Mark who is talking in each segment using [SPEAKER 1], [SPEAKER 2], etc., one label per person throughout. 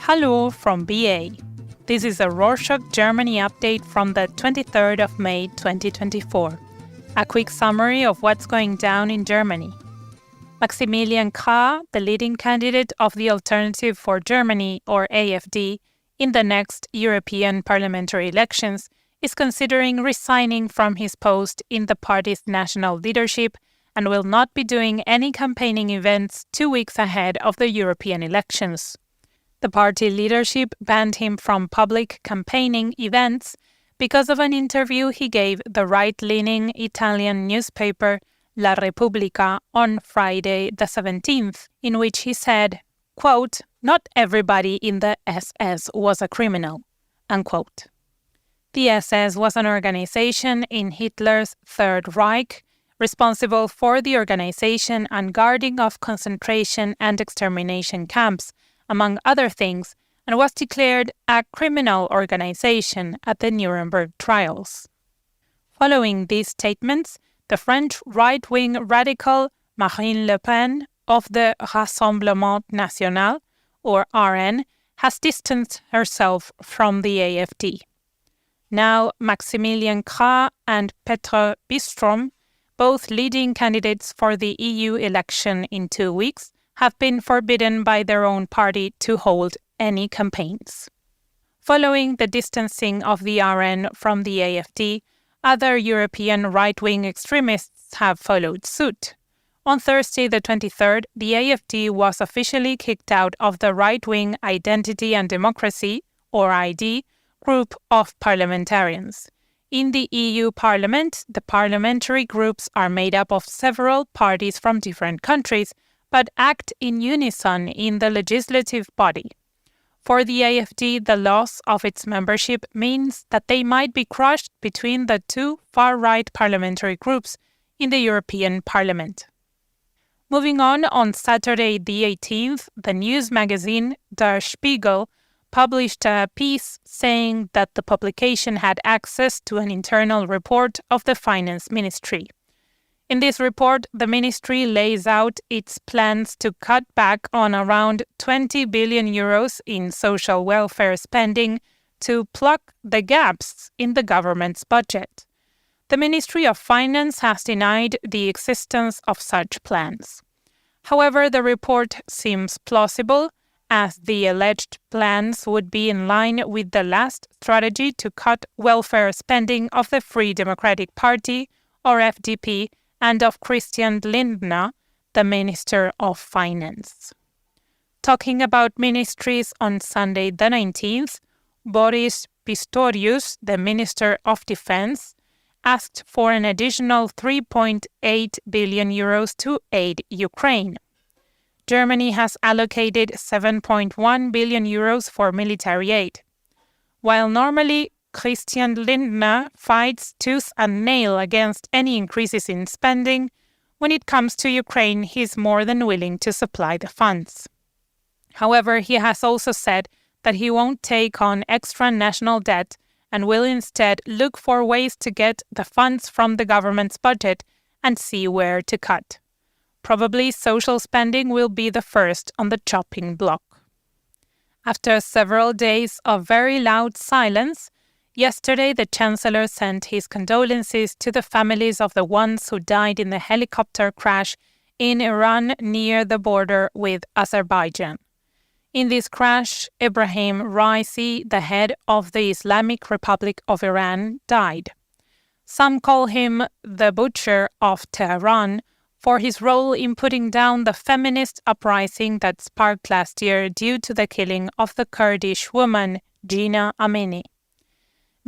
[SPEAKER 1] Hallo from BA. This is a Rorshok Germany update from the 23rd of May 2024. A quick summary of what's going down in Germany. Maximilian Krah, the leading candidate of the Alternative for Germany, or AFD, in the next European parliamentary elections, is considering resigning from his post in the party's national leadership and will not be doing any campaigning events 2 weeks ahead of the European elections. The party leadership banned him from public campaigning events because of an interview he gave the right-leaning Italian newspaper La Repubblica on Friday the 17th, in which he said, quote, "Not everybody in the SS was a criminal," unquote. The SS was an organization in Hitler's Third Reich, responsible for the organization and guarding of concentration and extermination camps, among other things, and was declared a criminal organization at the Nuremberg trials. Following these statements, the French right-wing radical Marine Le Pen of the Rassemblement National, or RN, has distanced herself from the AFD. Now, Maximilian Krah and Petra Bistrom, both leading candidates for the EU election in 2 weeks, have been forbidden by their own party to hold any campaigns. Following the distancing of the RN from the AFD, other European right-wing extremists have followed suit. On Thursday the 23rd, the AFD was officially kicked out of the right-wing Identity and Democracy, or ID, group of parliamentarians. In the EU Parliament, the parliamentary groups are made up of several parties from different countries, but act in unison in the legislative body. For the AFD, the loss of its membership means that they might be crushed between the two far-right parliamentary groups in the European Parliament. Moving on Saturday the 18th, the news magazine Der Spiegel published a piece saying that the publication had access to an internal report of the Finance Ministry. In this report, the ministry lays out its plans to cut back on around 20 billion euros in social welfare spending to plug the gaps in the government's budget. The Ministry of Finance has denied the existence of such plans. However, the report seems plausible, as the alleged plans would be in line with the last strategy to cut welfare spending of the Free Democratic Party, or FDP, and of Christian Lindner, the Minister of Finance. Talking about ministries on Sunday the 19th, Boris Pistorius, the Minister of Defense, asked for an additional 3.8 billion euros to aid Ukraine. Germany has allocated 7.1 billion euros for military aid. While normally Christian Lindner fights tooth and nail against any increases in spending, when it comes to Ukraine, he is more than willing to supply the funds. However, he has also said that he won't take on extra national debt and will instead look for ways to get the funds from the government's budget and see where to cut. Probably social spending will be the first on the chopping block. After several days of very loud silence, yesterday, the Chancellor sent his condolences to the families of the ones who died in the helicopter crash in Iran near the border with Azerbaijan. In this crash, Ebrahim Raisi, the head of the Islamic Republic of Iran, died. Some call him the Butcher of Tehran for his role in putting down the feminist uprising that sparked last year due to the killing of the Kurdish woman Gina Amini.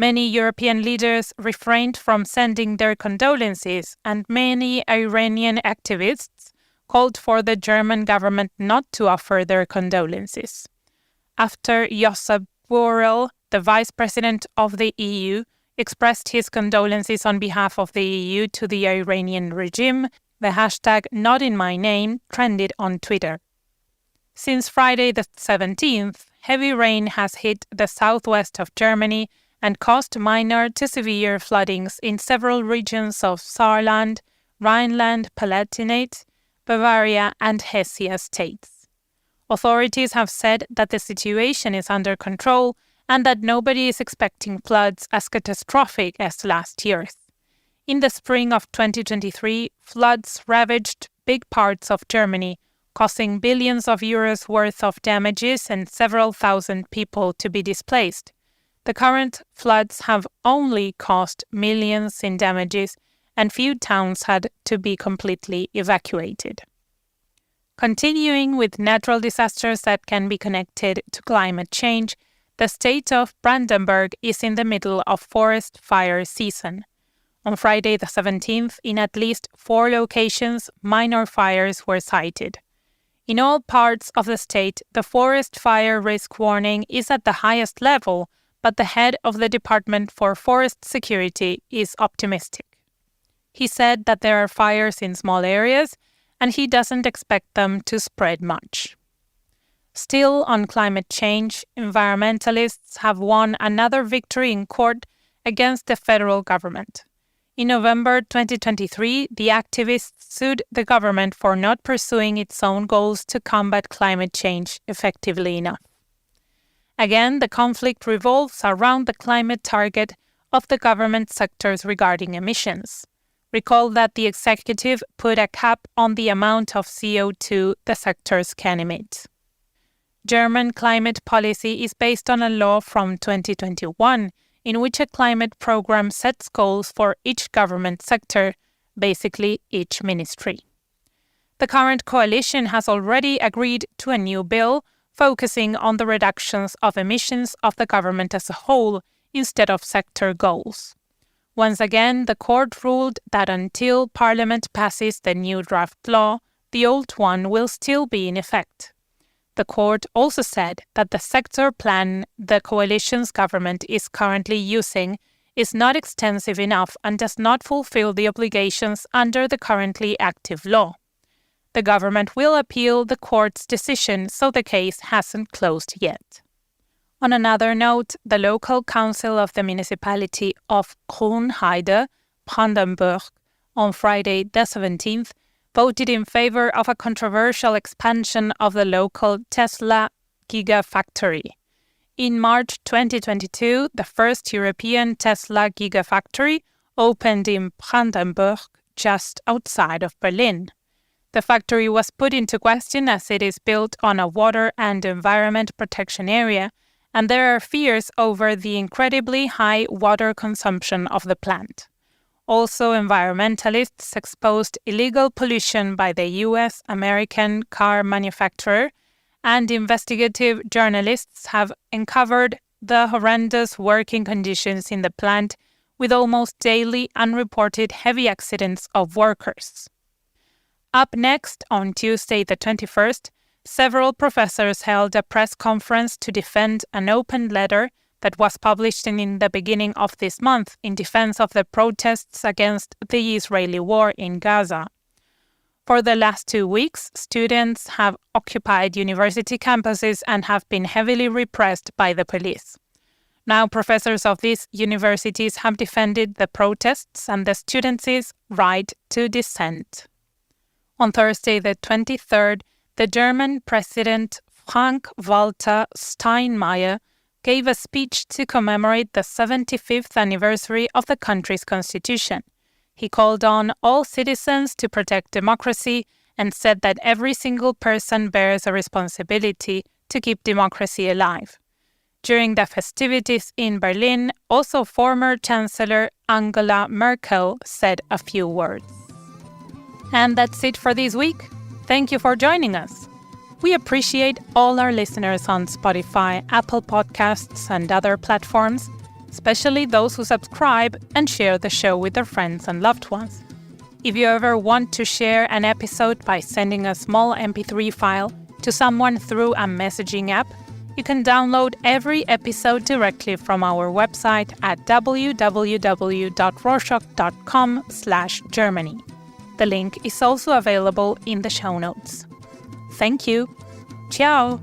[SPEAKER 1] Many European leaders refrained from sending their condolences, and many Iranian activists called for the German government not to offer their condolences. After Josep Borrell, the vice president of the EU, expressed his condolences on behalf of the EU to the Iranian regime, the hashtag #NotInMyName trended on Twitter. Since Friday the 17th, heavy rain has hit the southwest of Germany and caused minor to severe floodings in several regions of Saarland, Rhineland-Palatinate, Bavaria and Hesse states. Authorities have said that the situation is under control and that nobody is expecting floods as catastrophic as last year's. In the spring of 2023, floods ravaged big parts of Germany, causing billions of euros worth of damages and several thousand people to be displaced. The current floods have only cost millions in damages, and few towns had to be completely evacuated. Continuing with natural disasters that can be connected to climate change, the state of Brandenburg is in the middle of forest fire season. On Friday the 17th, in at least 4 locations, minor fires were cited. In all parts of the state, the forest fire risk warning is at the highest level, but the head of the Department for Forest Security is optimistic. He said that there are fires in small areas, and he doesn't expect them to spread much. Still on climate change, environmentalists have won another victory in court against the federal government. In November 2023, the activists sued the government for not pursuing its own goals to combat climate change effectively enough. Again, the conflict revolves around the climate target of the government sectors regarding emissions. Recall that the executive put a cap on the amount of CO2 the sectors can emit. German climate policy is based on a law from 2021 in which a climate program sets goals for each government sector, basically each ministry. The current coalition has already agreed to a new bill focusing on the reductions of emissions of the government as a whole instead of sector goals. Once again, the court ruled that until Parliament passes the new draft law, the old one will still be in effect. The court also said that the sector plan the coalition's government is currently using is not extensive enough and does not fulfill the obligations under the currently active law. The government will appeal the court's decision, so the case hasn't closed yet. On another note, the local council of the municipality of Grünheide, Brandenburg, on Friday the 17th, voted in favor of a controversial expansion of the local Tesla Gigafactory. In March 2022, the first European Tesla Gigafactory opened in Brandenburg, just outside of Berlin. The factory was put into question as it is built on a water and environment protection area, and there are fears over the incredibly high water consumption of the plant. Also, environmentalists exposed illegal pollution by the US-American car manufacturer, and investigative journalists have uncovered the horrendous working conditions in the plant with almost daily unreported heavy accidents of workers. Up next, on Tuesday the 21st, several professors held a press conference to defend an open letter that was published in the beginning of this month in defense of the protests against the Israeli war in Gaza. For the last 2 weeks, students have occupied university campuses and have been heavily repressed by the police. Now, professors of these universities have defended the protests and the students' right to dissent. On Thursday the 23rd, the German President Frank-Walter Steinmeier gave a speech to commemorate the 75th anniversary of the country's constitution. He called on all citizens to protect democracy and said that every single person bears a responsibility to keep democracy alive. During the festivities in Berlin, also former Chancellor Angela Merkel said a few words. And that's it for this week. Thank you for joining us. We appreciate all our listeners on Spotify, Apple Podcasts, and other platforms, especially those who subscribe and share the show with their friends and loved ones. If you ever want to share an episode by sending a small MP3 file to someone through a messaging app, you can download every episode directly from our website at www.rorshok.com/Germany. The link is also available in the show notes. Thank you. Ciao!